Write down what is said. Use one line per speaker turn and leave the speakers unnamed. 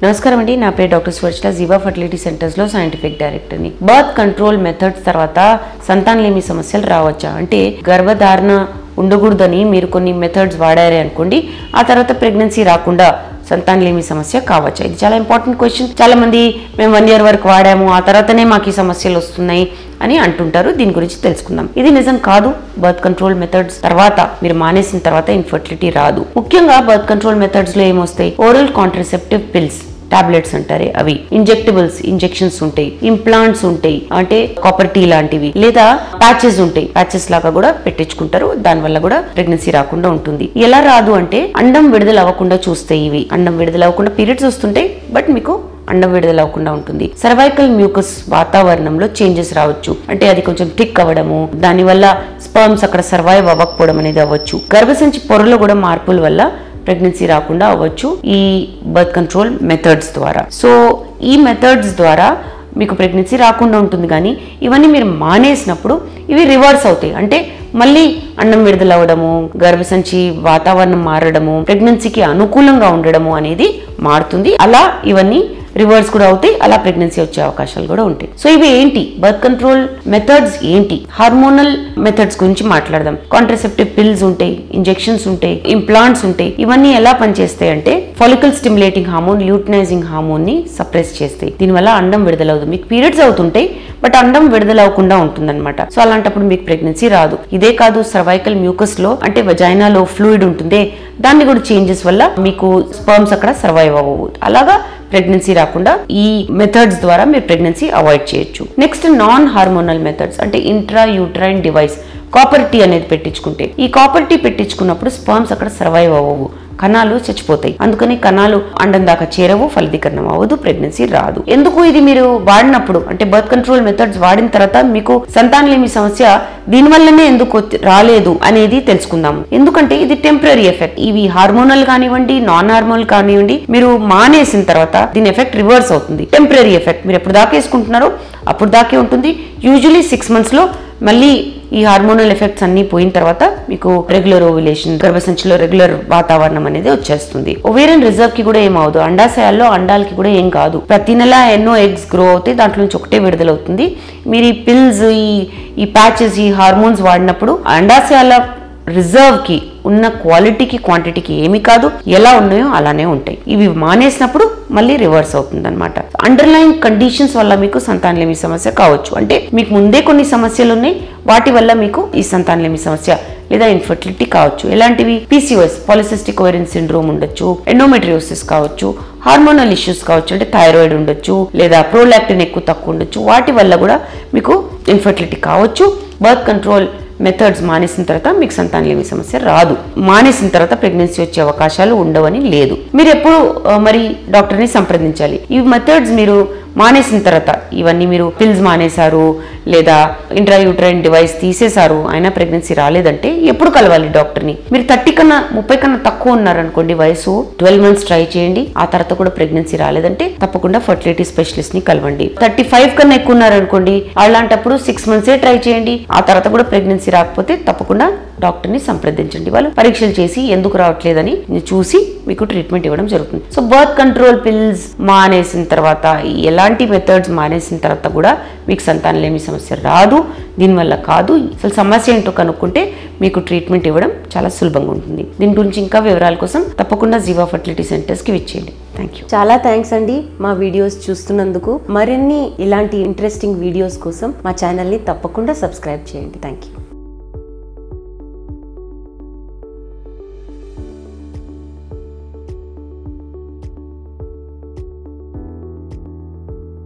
నమస్కారం అండి, నా పేరు డాక్టర్ సువర్చల, జీవా ఫర్టిలిటీ సెంటర్స్ లో సైంటిఫిక్ డైరెక్టర్ ని. బర్త్ కంట్రోల్ మెథడ్స్ తర్వాత సంతానలేమి సమస్యలు రావచ్చా అంటే గర్భధారణ ఉండకూడదని మీరు కొన్ని మెథడ్స్ వాడారే అనుకోండి, ఆ తర్వాత ప్రెగ్నెన్సీ రాకుండా సంతానలేమి సమస్య కావచ్చా? ఇది చాలా ఇంపార్టెంట్ క్వశ్చన్. చాలా మంది మేము 1 year వరకు వాడాము, ఆ తర్వాతనే మాకు ఈ సమస్యలు వస్తున్నాయి అని అంటుంటారు. దీని గురించి తెలుసుకుందాం. ఇది నిజం కాదు. బర్త్ కంట్రోల్ మెథడ్స్ తర్వాత మీరు మానేసిన తర్వాత ఇన్ఫర్టిలిటీ రాదు. ముఖ్యంగా బర్త్ కంట్రోల్ మెథడ్స్ లో ఏమొస్తాయి? ఓరల్ కాంట్రసెప్టివ్ పిల్స్, టాబ్లెట్స్ అంటారే అవి, ఇంజెక్టబుల్స్, ఇంజెక్షన్స్ ఉంటాయి, ఇంప్లాంట్స్ ఉంటాయి అంటే కాపర్ టీ లాంటివి, లేదా ప్యాచెస్ ఉంటాయి, ప్యాచెస్ లాగా కూడా పెట్టించుకుంటారు. దాని వల్ల కూడా ప్రెగ్నెన్సీ రాకుండా ఉంటుంది. ఎలా రాదు అంటే అండం విడుదల అవ్వకుండా చూస్తాయి. ఇవి అండం విడుదల అవ్వకుండా పీరియడ్స్ వస్తుంటాయి, బట్ మీకు అండం విడుదల అవ్వకుండా ఉంటుంది. సర్వైకల్ మ్యూకస్ వాతావరణంలో చేంజెస్ రావచ్చు, అంటే అది కొంచెం థిక్ అవ్వడము, దానివల్ల స్పర్మ్స్ అక్కడ సర్వైవ్ అవ్వకపోవడం అనేది అవ్వచ్చు. గర్భసంచి పొరలో కూడా మార్పుల వల్ల ప్రెగ్నెన్సీ రాకుండా అవ్వచ్చు ఈ బర్త్ కంట్రోల్ మెథడ్స్ ద్వారా. సో ఈ మెథడ్స్ ద్వారా మీకు ప్రెగ్నెన్సీ రాకుండా ఉంటుంది. కానీ ఇవన్నీ మీరు మానేసినప్పుడు ఇవి రివర్స్ అవుతాయి. అంటే మళ్ళీ అండం విడుదల అవ్వడము, గర్భసంచి వాతావరణం మారడము, ప్రెగ్నెన్సీకి అనుకూలంగా ఉండడము అనేది మారుతుంది. అలా ఇవన్నీ రివర్స్ కూడా అవుతాయి, అలా ప్రెగ్నెన్సీ వచ్చే అవకాశాలు కూడా ఉంటాయి. సో ఇవి ఏంటి? బర్త్ కంట్రోల్ మెథడ్స్ ఏంటి? హార్మోనల్ మెథడ్స్ గురించి మాట్లాడదాం. కాంట్రసెప్టివ్ పిల్స్ ఉంటాయి, ఇంజెక్షన్స్ ఉంటాయి, ఇంప్లాంట్స్ ఉంటాయి. ఇవన్నీ ఎలా పనిచేస్తాయి అంటే follicle stimulating hormone, luteinising hormone ని సప్రెస్ చేస్తాయి. దీనివల్ల అండం విడుదల అవుతుంది. మీకు పీరియడ్స్ అవుతుంటాయి, బట్ అండం విడుదల అవ్వకుండా ఉంటుందన్నమాట. సో అలాంటప్పుడు మీకు ప్రెగ్నెన్సీ రాదు. ఇదే కాదు, సర్వైకల్ మ్యూకస్ లో అంటే వజైనాలో ఫ్లూయిడ్ ఉంటుంది, దాన్ని కూడా చేంజెస్ వల్ల మీకు స్పర్మ్స్ అక్కడ సర్వైవ్ అవ్వవు. అలాగా ప్రెగ్నెన్సీ రాకుండా ఈ మెథడ్స్ ద్వారా మీరు ప్రెగ్నెన్సీ అవాయిడ్ చేయొచ్చు. నెక్స్ట్ నాన్ హార్మోనల్ మెథడ్స్ అంటే intra uterine device, copper tea అనేది పెట్టించుకుంటే, ఈ కాపర్ టీ పెట్టించుకున్నప్పుడు స్పర్మ్స్ అక్కడ సర్వైవ్ అవ్వవు, కణాలు చచ్చిపోతాయి. అందుకని కణాలు అండం దాకా చేరవు, ఫలదీకరణం అవ్వదు, ప్రెగ్నెన్సీ రాదు. ఎందుకు? ఇది మీరు వాడినప్పుడు అంటే బర్త్ కంట్రోల్ మెథడ్స్ వాడిన తర్వాత మీకు సంతానలేమి సమస్య దీనివల్లనే ఎందుకు రాలేదు అనేది తెలుసుకుందాము. ఎందుకంటే ఇది టెంపరీ ఎఫెక్ట్. ఇవి హార్మోనల్ కానివ్వండి, నాన్ హార్మోనల్ కానివ్వండి, మీరు మానేసిన తర్వాత దీని ఎఫెక్ట్ రివర్స్ అవుతుంది. Temporary effect. మీరు ఎప్పుడు దాకా వేసుకుంటున్నారో అప్పుడు దాకే ఉంటుంది. యూజువలీ 6 months లో మళ్ళీ ఈ హార్మోనల్ ఎఫెక్ట్స్ అన్ని పోయిన తర్వాత మీకు రెగ్యులర్ ఓవ్యులేషన్, గర్భసంచిలో రెగ్యులర్ వాతావరణం అనేది వచ్చేస్తుంది. ఓవేరియన్ రిజర్వ్ కి కూడా ఏమవుదు, అండాశయాల్లో అండాలకి కూడా ఏం కాదు. ప్రతి నెల ఎన్నో ఎగ్స్ గ్రో అవుతాయి, దాంట్లో నుంచి ఒకటే విడుదలవుతుంది. మీరు ఈ పిల్స్, ఈ ప్యాచెస్, ఈ హార్మోన్స్ వాడినప్పుడు అండాశయాల రిజర్వ్ కి ఉన్న క్వాలిటీకి క్వాంటిటీకి ఏమి కాదు, ఎలా ఉన్నాయో అలానే ఉంటాయి. ఇవి మానేసినప్పుడు మళ్ళీ రివర్స్ అవుతుంది అనమాట. అండర్లైన్ కండిషన్స్ వల్ల మీకు సంతానలేమి సమస్య కావచ్చు. అంటే మీకు ముందే కొన్ని సమస్యలు ఉన్నాయి, వాటి వల్ల మీకు ఈ సంతానలేమి సమస్య లేదా ఇన్ఫర్టిలిటీ కావచ్చు. ఎలాంటివి? PCOS, పాలిసిస్టిక్ ఓవేరియన్ సిండ్రోమ్ ఉండొచ్చు, ఎండోమెట్రియోసిస్ కావచ్చు, హార్మోనల్ ఇష్యూస్ కావచ్చు, అంటే థైరాయిడ్ ఉండొచ్చు, లేదా ప్రోలాక్టిన్ ఎక్కువ తక్కువ ఉండొచ్చు. వాటి వల్ల కూడా మీకు ఇన్ఫర్టిలిటీ కావచ్చు. బర్త్ కంట్రోల్ మెథడ్స్ మానేసిన తర్వాత మీకు సంతానలేమి సమస్య రాదు. మానేసిన తర్వాత ప్రెగ్నెన్సీ వచ్చే అవకాశాలు ఉండవని లేదు. మీరు ఎప్పుడు మరి డాక్టర్ని సంప్రదించాలి. ఈ మెథడ్స్ మీరు మానేసిన తర్వాత, ఇవన్నీ మీరు పిల్స్ మానేశారు లేదా ఇంట్రా యూట్రైన్ డివైస్ తీసేశారు, అయినా ప్రెగ్నెన్సీ రాలేదంటే ఎప్పుడు కలవాలి డాక్టర్ని? మీరు 30 కన్నా తక్కువ ఉన్నారనుకోండి వయసు, 12 months ట్రై చేయండి. ఆ తర్వాత కూడా ప్రెగ్నెన్సీ రాలేదంటే తప్పకుండా ఫర్టిలిటీ స్పెషలిస్ట్ ని కలవండి. 35 కన్నా ఎక్కువ ఉన్నారనుకోండి, అలాంటప్పుడు 6 months ట్రై చేయండి. ఆ తర్వాత కూడా ప్రెగ్నెన్సీ రాకపోతే తప్పకుండా డాక్టర్ని సంప్రదించండి. వాళ్ళు పరీక్షలు చేసి ఎందుకు రావట్లేదని చూసి మీకు ట్రీట్మెంట్ ఇవ్వడం జరుగుతుంది. సో బర్త్ కంట్రోల్ పిల్స్ మానేసిన తర్వాత, ఎలాంటి మెథడ్స్ మానేసిన తర్వాత కూడా మీకు సంతానలేమి సమస్య రాదు. దీనివల్ల కాదు. అసలు సమస్య ఏంటో కనుక్కుంటే మీకు ట్రీట్మెంట్ ఇవ్వడం చాలా సులభంగా ఉంటుంది. దీని గురించి ఇంకా వివరాల కోసం తప్పకుండా జీవా ఫర్టిలిటీ సెంటర్స్కి విచ్చేయండి. Thank you.
చాలా థ్యాంక్స్ అండి మా వీడియోస్ చూస్తున్నందుకు. మరిన్ని ఇలాంటి ఇంట్రెస్టింగ్ వీడియోస్ కోసం మా ఛానల్ని తప్పకుండా సబ్స్క్రైబ్ చేయండి. Thank you.